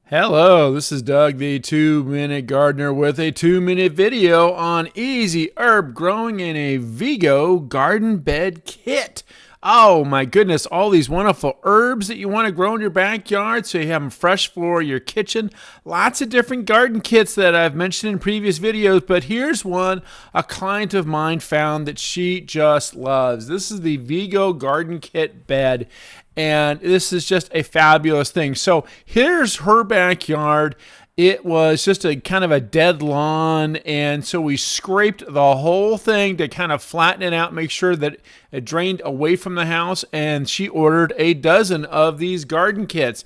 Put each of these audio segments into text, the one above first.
Hello, this is Doug, the 2-Minute Gardener, with a 2-minute video on easy herb growing in a Vego garden bed kit. Oh my goodness, all these wonderful herbs that you want to grow in your backyard so you have them fresh for your kitchen. Lots of different garden kits that I've mentioned in previous videos, but here's one a client of mine found that she just loves. This is the Vego garden kit bed, and this is just a fabulous thing. So here's her backyard. It was just a kind of a dead lawn, and so we scraped the whole thing to kind of flatten it out, make sure that it drained away from the house, and she ordered a dozen of these garden kits.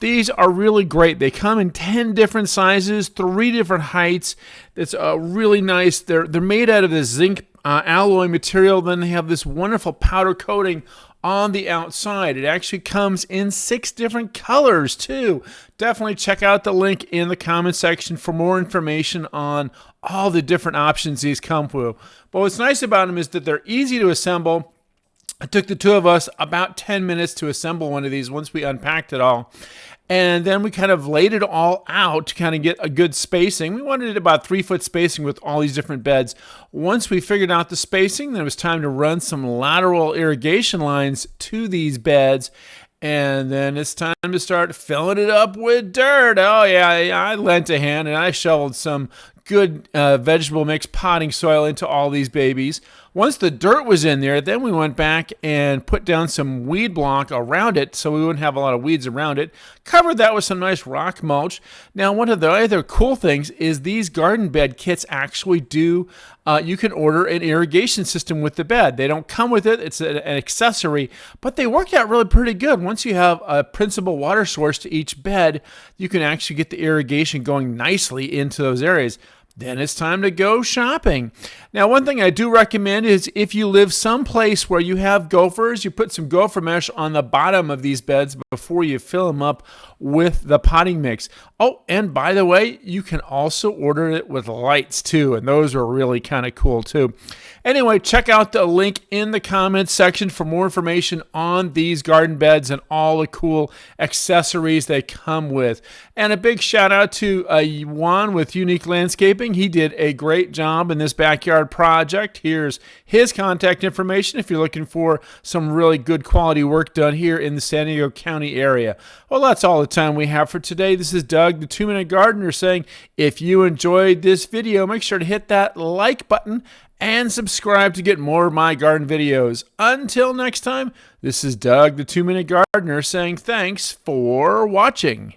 These are really great. They come in 10 different sizes, 3 different heights. It's really nice. They're made out of this zinc alloy material. Then they have this wonderful powder coating on the outside. It actually comes in 6 different colors too. Definitely check out the link in the comment section for more information on all the different options these come with. But what's nice about them is that they're easy to assemble. It took the two of us about 10 minutes to assemble one of these once we unpacked it all. And then we kind of laid it all out to kind of get a good spacing. We wanted about 3-foot spacing with all these different beds. Once we figured out the spacing, then it was time to run some lateral irrigation lines to these beds. And then it's time to start filling it up with dirt. Oh yeah, I lent a hand and I shoveled some good vegetable mix potting soil into all these babies. Once the dirt was in there, then we went back and put down some weed block around it so we wouldn't have a lot of weeds around it. Covered that with some nice rock mulch. Now, one of the other cool things is these garden bed kits actually do, you can order an irrigation system with the bed. They don't come with it, it's an accessory, but they work out really pretty good. Once you have a principal water source to each bed, you can actually get the irrigation going nicely into those areas. Then it's time to go shopping. Now, one thing I do recommend is if you live someplace where you have gophers, you put some gopher mesh on the bottom of these beds before you fill them up with the potting mix. Oh, and by the way, you can also order it with lights too, and those are really kind of cool too. Anyway, check out the link in the comments section for more information on these garden beds and all the cool accessories they come with. And a big shout out to Juan with Unique Landscaping. He did a great job in this backyard project. Here's his contact information if you're looking for some really good quality work done here in the San Diego County area. Well, that's all the time we have for today. This is Doug, the 2-Minute Gardener, saying if you enjoyed this video, make sure to hit that like button and subscribe to get more of my garden videos. Until next time, this is Doug, the 2-Minute Gardener, saying thanks for watching.